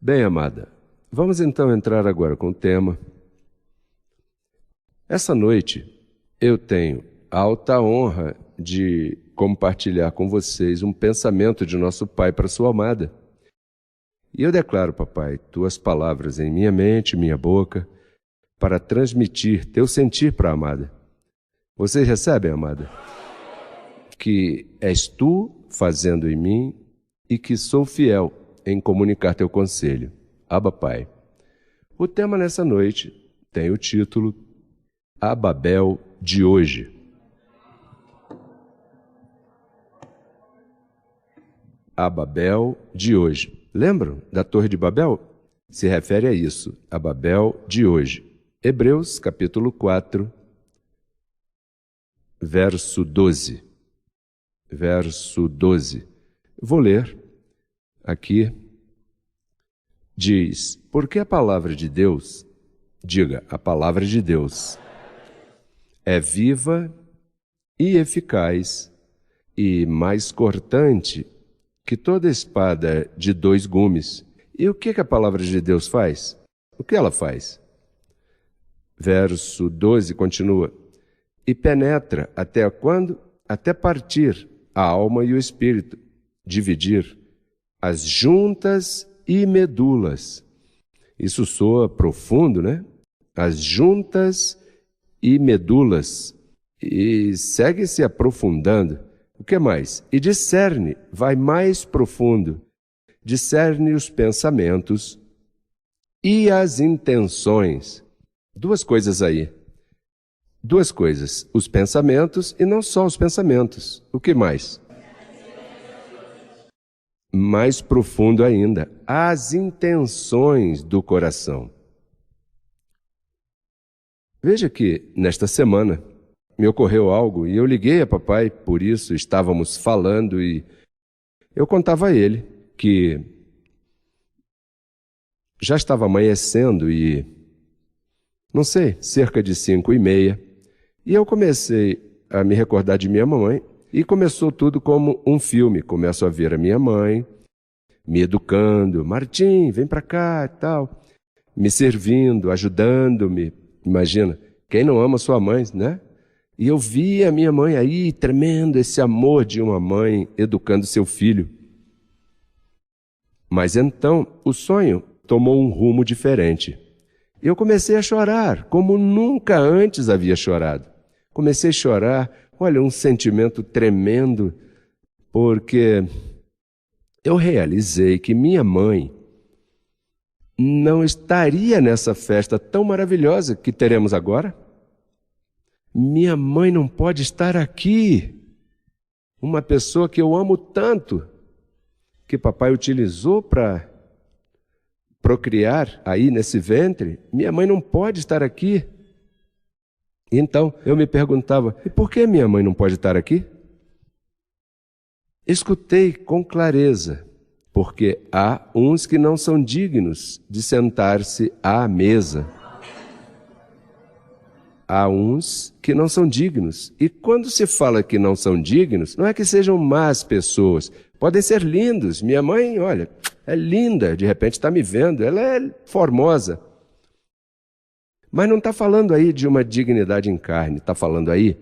Bem, amada, vamos então entrar agora com o tema. Essa noite eu tenho a alta honra de compartilhar com vocês um pensamento de nosso Pai para sua amada. E eu declaro, papai, tuas palavras em minha mente, minha boca, para transmitir teu sentir para a amada. Vocês recebem, amada? Que és tu fazendo em mim e que sou fiel em comunicar teu conselho. Abba, Pai. O tema nessa noite tem o título A Babel de hoje. A Babel de hoje. Lembram da Torre de Babel? Se refere a isso, a Babel de hoje. Hebreus, capítulo 4, verso 12. Verso 12. Vou ler aqui. Diz, porque a palavra de Deus, diga, a palavra de Deus é viva e eficaz e mais cortante que toda espada de dois gumes. E o que a palavra de Deus faz? O que ela faz? Verso 12 continua. E penetra até quando? Até partir a alma e o espírito, dividir as juntas e medulas. Isso soa profundo, né? As juntas e medulas. E segue se aprofundando. O que mais? E discerne, vai mais profundo. Discerne os pensamentos e as intenções. Duas coisas aí. Duas coisas. Os pensamentos e não só os pensamentos. O que mais? Mais profundo ainda. As intenções do coração. Veja que nesta semana me ocorreu algo e eu liguei a papai, por isso estávamos falando e eu contava a ele que já estava amanhecendo e, não sei, cerca de 5:30, e eu comecei a me recordar de minha mamãe e começou tudo como um filme. Começo a ver a minha mãe me educando, Martim, vem para cá e tal, me servindo, ajudando-me. Imagina, quem não ama sua mãe, né? E eu via a minha mãe aí, tremendo, esse amor de uma mãe educando seu filho. Mas então o sonho tomou um rumo diferente. Eu comecei a chorar, como nunca antes havia chorado. Comecei a chorar, olha, um sentimento tremendo, porque eu realizei que minha mãe não estaria nessa festa tão maravilhosa que teremos agora. Minha mãe não pode estar aqui. Uma pessoa que eu amo tanto, que papai utilizou para procriar aí nesse ventre, minha mãe não pode estar aqui. Então eu me perguntava, e por que minha mãe não pode estar aqui? Escutei com clareza, porque há uns que não são dignos de sentar-se à mesa. Há uns que não são dignos. E quando se fala que não são dignos, não é que sejam más pessoas. Podem ser lindos. Minha mãe, olha, é linda, de repente está me vendo, ela é formosa. Mas não está falando aí de uma dignidade em carne, está falando aí.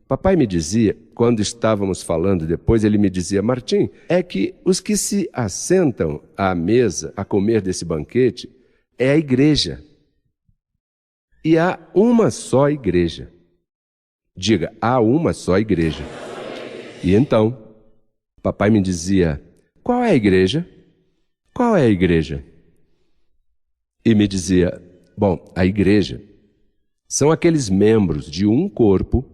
Papai me dizia, quando estávamos falando depois, ele me dizia, Martim, é que os que se assentam à mesa a comer desse banquete é a igreja. E há uma só igreja. Diga, há uma só igreja. E então, papai me dizia, qual é a igreja? Qual é a igreja? E me dizia, bom, a igreja são aqueles membros de um corpo,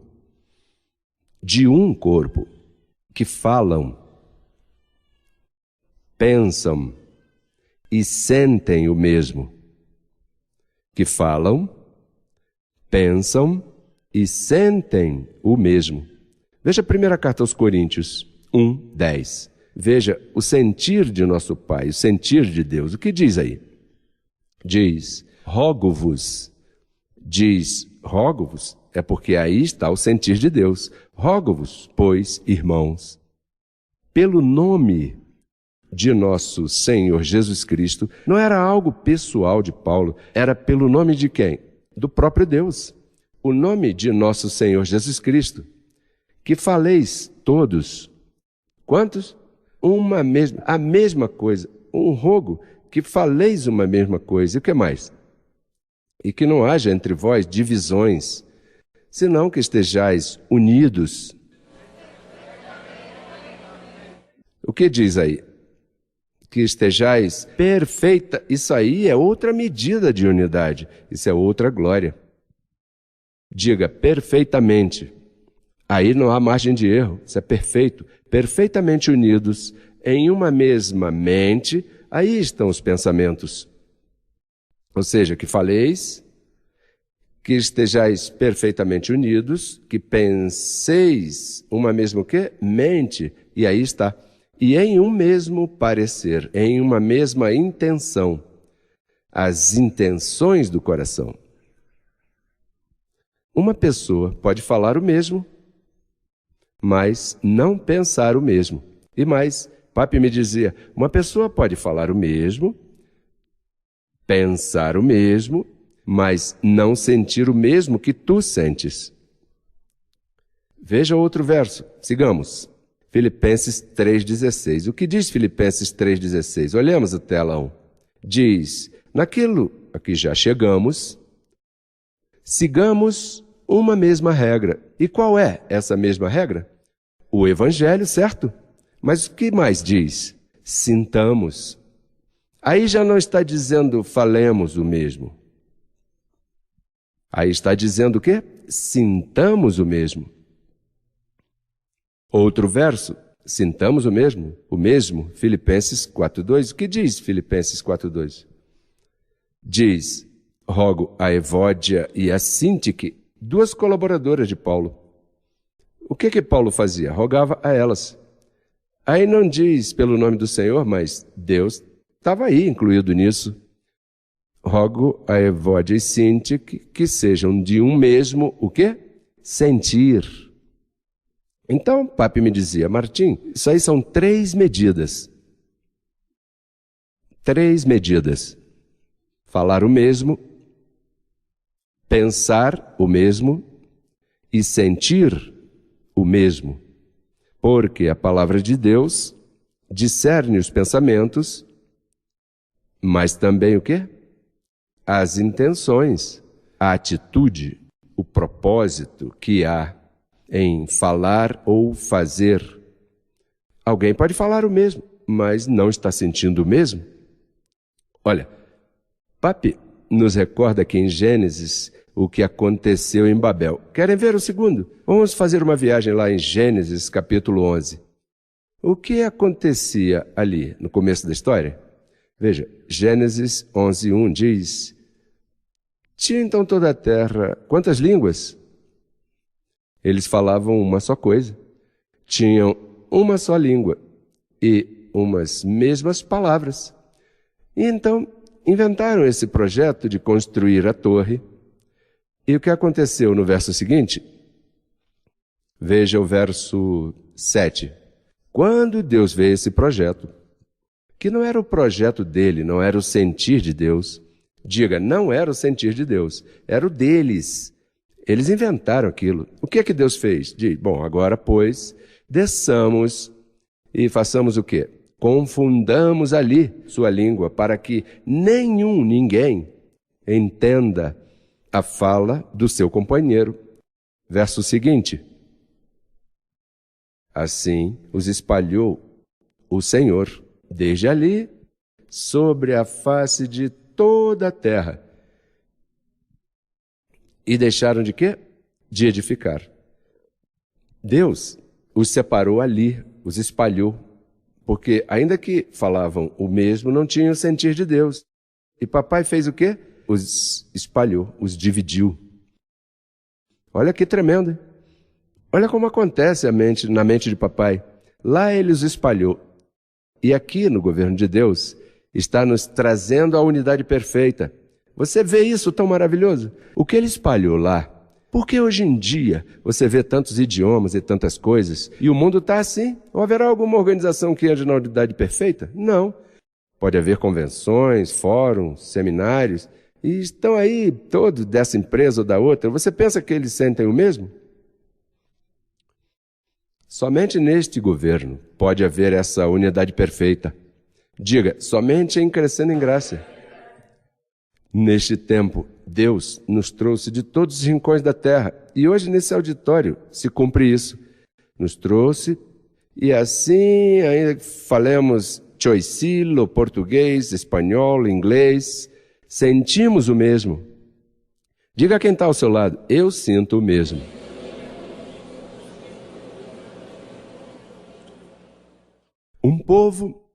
que falam, pensam e sentem o mesmo. Que falam, pensam e sentem o mesmo. Veja a primeira carta aos Coríntios 1:10. Veja o sentir de nosso Pai, o sentir de Deus. O que diz aí? Diz, rogo-vos. Diz, rogo-vos, é porque aí está o sentir de Deus. Rogo-vos, pois, irmãos, pelo nome de nosso Senhor Jesus Cristo não era algo pessoal de Paulo, era pelo nome de quem? Do próprio Deus. O nome de nosso Senhor Jesus Cristo. Que faleis todos. Quantos? A mesma coisa. Um rogo que faleis uma mesma coisa. E o que mais? E que não haja entre vós divisões, senão que estejais unidos. O que diz aí? Que estejais perfeita. Isso aí é outra medida de unidade. Isso é outra glória. Diga perfeitamente. Aí não há margem de erro. Isso é perfeito. Perfeitamente unidos em uma mesma mente. Aí estão os pensamentos. Ou seja, que faleis, que estejais perfeitamente unidos, que penseis uma mesma o quê? Mente. E aí está. E em um mesmo parecer, em uma mesma intenção. As intenções do coração. Uma pessoa pode falar o mesmo, mas não pensar o mesmo. E mais, Papi me dizia, uma pessoa pode falar o mesmo, pensar o mesmo, mas não sentir o mesmo que tu sentes. Veja outro verso, sigamos. Filipenses 3,16. O que diz Filipenses 3,16? Olhemos a tela 1. Diz, naquilo a que já chegamos, sigamos uma mesma regra. E qual é essa mesma regra? O Evangelho, certo? Mas o que mais diz? Sintamos. Aí já não está dizendo falemos o mesmo. Aí está dizendo o quê? Sintamos o mesmo. Outro verso, sintamos o mesmo, Filipenses 4,2. O que diz Filipenses 4,2? Diz, rogo a Evódia e a Sintique, duas colaboradoras de Paulo. O que Paulo fazia? Rogava a elas. Aí não diz pelo nome do Senhor, mas Deus estava aí incluído nisso. Rogo a Evódia e Sintique que sejam de um mesmo, o quê? Sentir. Então, Papi me dizia, Martim, isso aí são 3 medidas. 3 medidas. Falar o mesmo, pensar o mesmo e sentir o mesmo. Porque a palavra de Deus discerne os pensamentos, mas também o quê? As intenções, a atitude, o propósito que há em falar ou fazer. Alguém pode falar o mesmo, mas não está sentindo o mesmo? Olha, Papi nos recorda aqui em Gênesis o que aconteceu em Babel. Querem ver o segundo? Vamos fazer uma viagem lá em Gênesis capítulo 11. O que acontecia ali no começo da história? Veja, Gênesis 11:1 diz, tinha então toda a terra quantas línguas? Eles falavam uma só coisa, tinham uma só língua e umas mesmas palavras. E então inventaram esse projeto de construir a torre. E o que aconteceu no verso seguinte? Veja o verso 7. Quando Deus vê esse projeto, que não era o projeto dele, não era o sentir de Deus, diga, não era o sentir de Deus, era o deles. Eles inventaram aquilo. O que é que Deus fez? Diz, bom, agora, pois, desçamos e façamos o quê? Confundamos ali sua língua para que ninguém entenda a fala do seu companheiro. Verso seguinte. Assim os espalhou o Senhor, desde ali, sobre a face de toda a terra. E deixaram de quê? De edificar. Deus os separou ali, os espalhou, porque ainda que falavam o mesmo, não tinham o sentir de Deus. E papai fez o quê? Os espalhou, os dividiu. Olha que tremendo, hein? Olha como acontece na mente de papai. Lá ele os espalhou. E aqui no governo de Deus está nos trazendo a unidade perfeita. Você vê isso tão maravilhoso? O que ele espalhou lá Por que hoje em dia você vê tantos idiomas e tantas coisas e o mundo está assim? Ou haverá alguma organização que ande na unidade perfeita? Não. Pode haver convenções, fóruns, seminários, e estão aí todos dessa empresa ou da outra. Você pensa que eles sentem o mesmo? Somente neste governo pode haver essa unidade perfeita. Diga, somente em crescendo em graça. Neste tempo, Deus nos trouxe de todos os rincões da terra, e hoje nesse auditório se cumpre isso. Nos trouxe, e assim ainda falamos choicilo, português, espanhol, inglês, sentimos o mesmo. Diga a quem está ao seu lado, eu sinto o mesmo. Um povo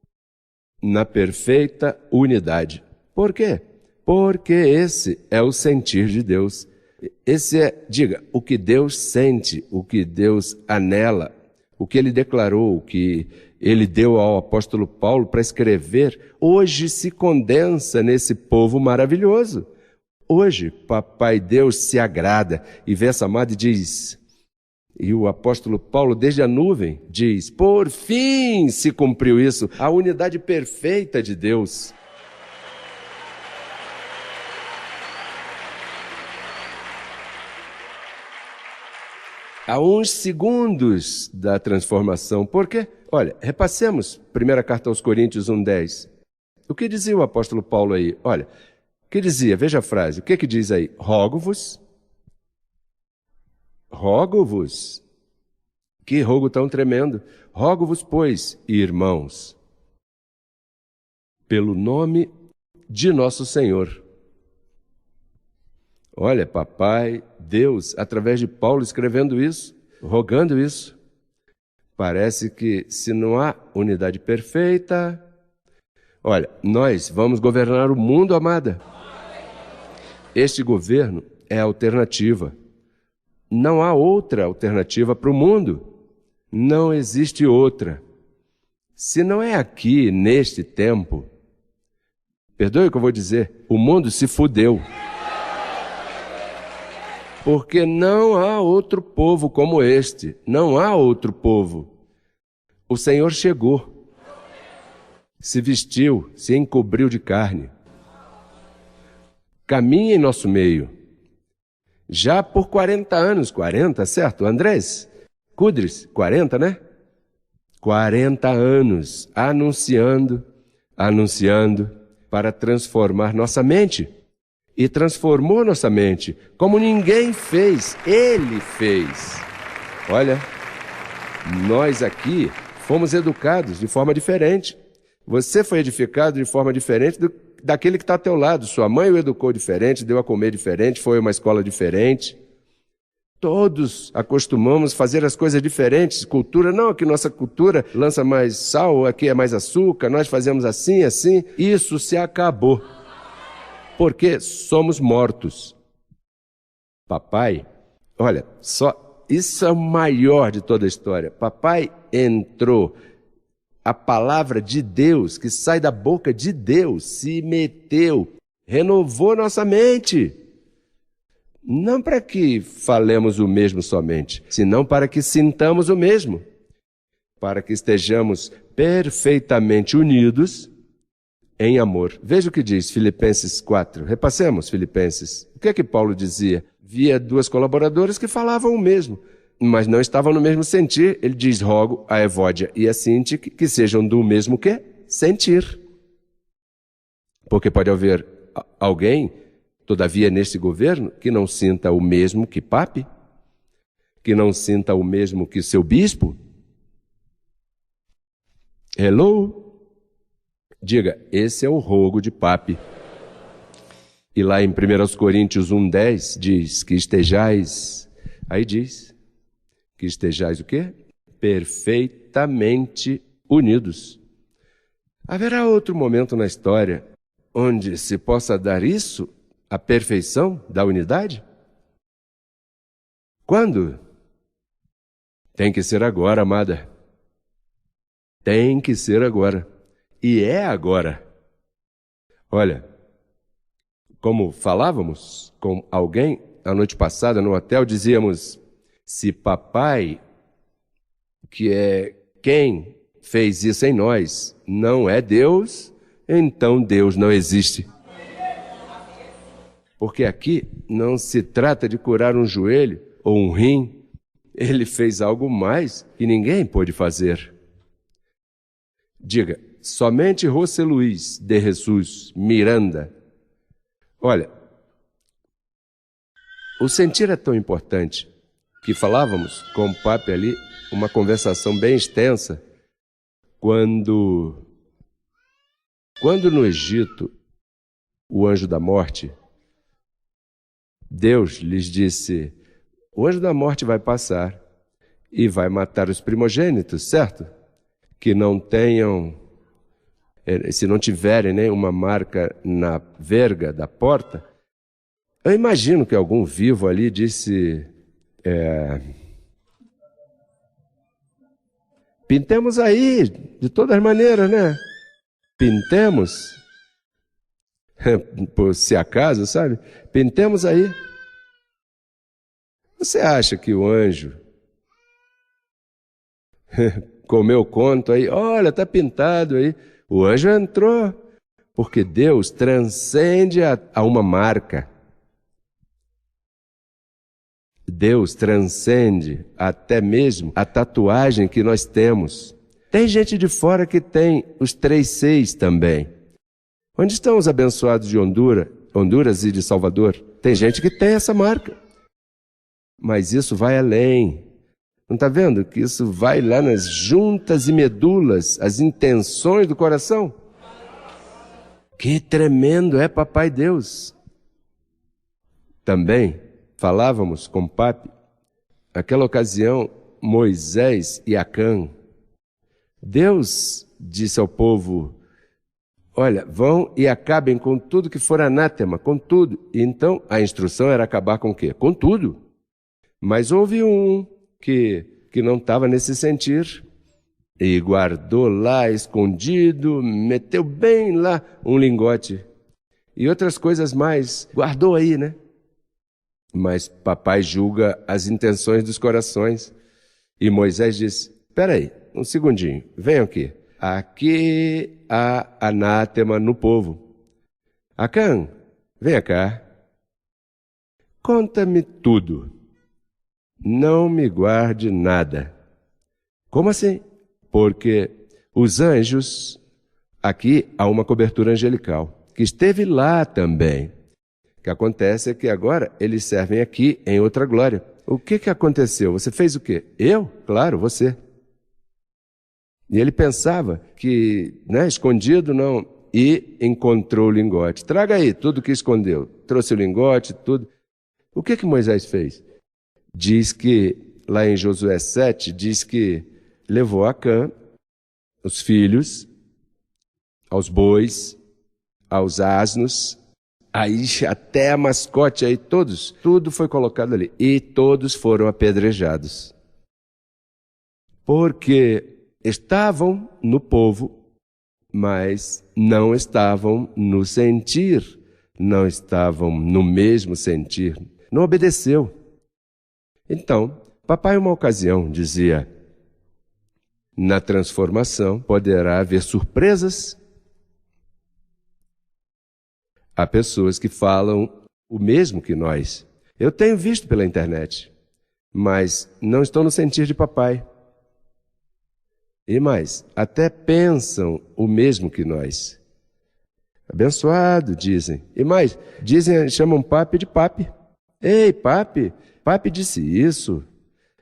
na perfeita unidade. Por quê? Porque esse é o sentir de Deus. Esse é, diga, o que Deus sente, o que Deus anela, o que Ele declarou, o que Ele deu ao apóstolo Paulo para escrever, hoje se condensa nesse povo maravilhoso. Hoje, Papai Deus se agrada e vê essa amada e diz, e o apóstolo Paulo, desde a nuvem, diz, por fim se cumpriu isso, a unidade perfeita de Deus. Há uns segundos da transformação. Por quê? Olha, repassemos 1ª carta aos Coríntios 1:10. O que dizia o apóstolo Paulo aí? Olha, o que dizia? Veja a frase. O que diz aí? Rogo-vos. Rogo-vos. Que rogo tão tremendo. Rogo-vos, pois, irmãos, pelo nome de nosso Senhor. Olha, papai, Deus, através de Paulo escrevendo isso, rogando isso. Parece que se não há unidade perfeita... Olha, nós vamos governar o mundo, amada. Este governo é a alternativa. Não há outra alternativa para o mundo. Não existe outra. Se não é aqui, neste tempo, perdoe o que eu vou dizer, o mundo se fudeu. Porque não há outro povo como este. Não há outro povo. O Senhor chegou, se vestiu, se encobriu de carne. Caminha em nosso meio. Já por 40 anos, 40, certo? Andrés? Cudres, 40, né? 40 anos, anunciando para transformar nossa mente. E transformou nossa mente, como ninguém fez, Ele fez. Olha, nós aqui fomos educados de forma diferente. Você foi edificado de forma diferente daquele que está ao teu lado. Sua mãe o educou diferente, deu a comer diferente, foi a uma escola diferente. Todos acostumamos fazer as coisas diferentes. Cultura, não, aqui nossa cultura lança mais sal, aqui é mais açúcar, nós fazemos assim, assim. Isso se acabou. Porque somos mortos. Papai, olha, só isso é o maior de toda a história. Papai entrou, a palavra de Deus, que sai da boca de Deus, se meteu, renovou nossa mente. Não para que falemos o mesmo somente, senão para que sintamos o mesmo. Para que estejamos perfeitamente unidos em amor. Veja o que diz Filipenses 4. Repassemos Filipenses. O que é que Paulo dizia? Via 2 colaboradoras que falavam o mesmo, mas não estavam no mesmo sentir. Ele diz, rogo a Evódia e a Sintique que sejam do mesmo que? Sentir. Porque pode haver alguém, todavia, neste governo, que não sinta o mesmo que Pape, que não sinta o mesmo que seu bispo. Hello? Diga, esse é o rogo de Pape. E lá em 1 Coríntios 1:10 diz que estejais, aí diz, que estejais o quê? Perfeitamente unidos. Haverá outro momento na história onde se possa dar isso, a perfeição da unidade? Quando? Tem que ser agora, amada. Tem que ser agora. E é agora. Olha, como falávamos com alguém, a noite passada no hotel, dizíamos, se papai, que é quem fez isso em nós, não é Deus, então Deus não existe. Porque aqui não se trata de curar um joelho ou um rim. Ele fez algo mais que ninguém pôde fazer. Diga, somente José Luiz de Jesus Miranda. Olha, o sentir é tão importante que falávamos com o Pape ali, uma conversação bem extensa, quando no Egito, o anjo da morte, Deus lhes disse, o anjo da morte vai passar e vai matar os primogênitos, certo? Que não tenham, se não tiverem, né, uma marca na verga da porta. Eu imagino que algum vivo ali disse, pintemos aí, de todas maneiras, né? Pintemos, por se acaso, sabe? Pintemos aí. Você acha que o anjo comeu conto aí? Olha, está pintado aí. O anjo entrou, porque Deus transcende a uma marca. Deus transcende até mesmo a tatuagem que nós temos. Tem gente de fora que tem os 3 seis também. Onde estão os abençoados de Honduras e de Salvador? Tem gente que tem essa marca. Mas isso vai além. Não está vendo que isso vai lá nas juntas e medulas, as intenções do coração? Que tremendo é Papai Deus. Também falávamos com o Pape, naquela ocasião, Moisés e Acã. Deus disse ao povo, olha, vão e acabem com tudo que for anátema, com tudo. E então a instrução era acabar com o quê? Com tudo. Mas houve um que não estava nesse sentir e guardou lá escondido, meteu bem lá um lingote e outras coisas mais, guardou aí, né? Mas papai julga as intenções dos corações. E Moisés disse, espera aí, um segundinho, venham aqui. Aqui há anátema no povo. Acã, venha cá. Conta-me tudo. Não me guarde nada. Como assim? Porque os anjos, aqui há uma cobertura angelical, que esteve lá também. O que acontece é que agora eles servem aqui em outra glória. O que aconteceu? Você fez o quê? Eu? Claro, você. E ele pensava que, né, escondido não, e encontrou o lingote. Traga aí tudo que escondeu. Trouxe o lingote, tudo. O que Moisés fez? Diz que, lá em Josué 7, diz que levou Acã, os filhos, aos bois, aos asnos, aí até a mascote, aí todos, tudo foi colocado ali. E todos foram apedrejados. Porque estavam no povo, mas não estavam no sentir, não estavam no mesmo sentir, não obedeceu. Então, papai, uma ocasião, dizia, na transformação poderá haver surpresas. Há pessoas que falam o mesmo que nós. Eu tenho visto pela internet, mas não estão no sentir de papai. E mais, até pensam o mesmo que nós. Abençoado, dizem. E mais, dizem, chamam pape de pape. Ei, pape, pape disse isso.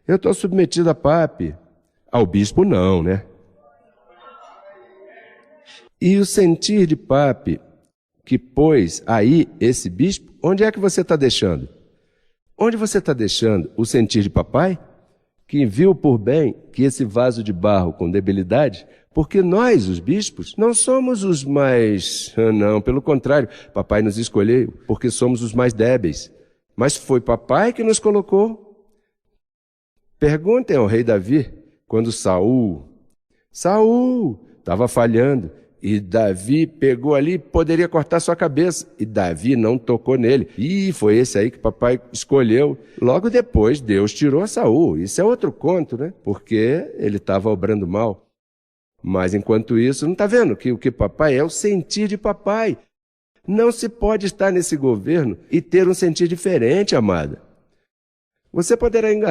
Eu estou submetido a pape. Ao bispo não, né? E o sentir de pape que pôs aí esse bispo, onde é que você está deixando? Onde você está deixando o sentir de papai? Que viu por bem que esse vaso de barro com debilidade, porque nós, os bispos, não somos os mais... Não, pelo contrário, papai nos escolheu porque somos os mais débeis. Mas foi papai que nos colocou. Perguntem ao rei Davi, quando Saul estava falhando, E Davi pegou ali, poderia cortar sua cabeça. E Davi não tocou nele. E foi esse aí que papai escolheu. Logo depois, Deus tirou Saul. Isso é outro conto, né? Porque ele estava obrando mal. Mas enquanto isso, não está vendo que o que papai é o sentir de papai. Não se pode estar nesse governo e ter um sentir diferente, amada. Você poderá enganar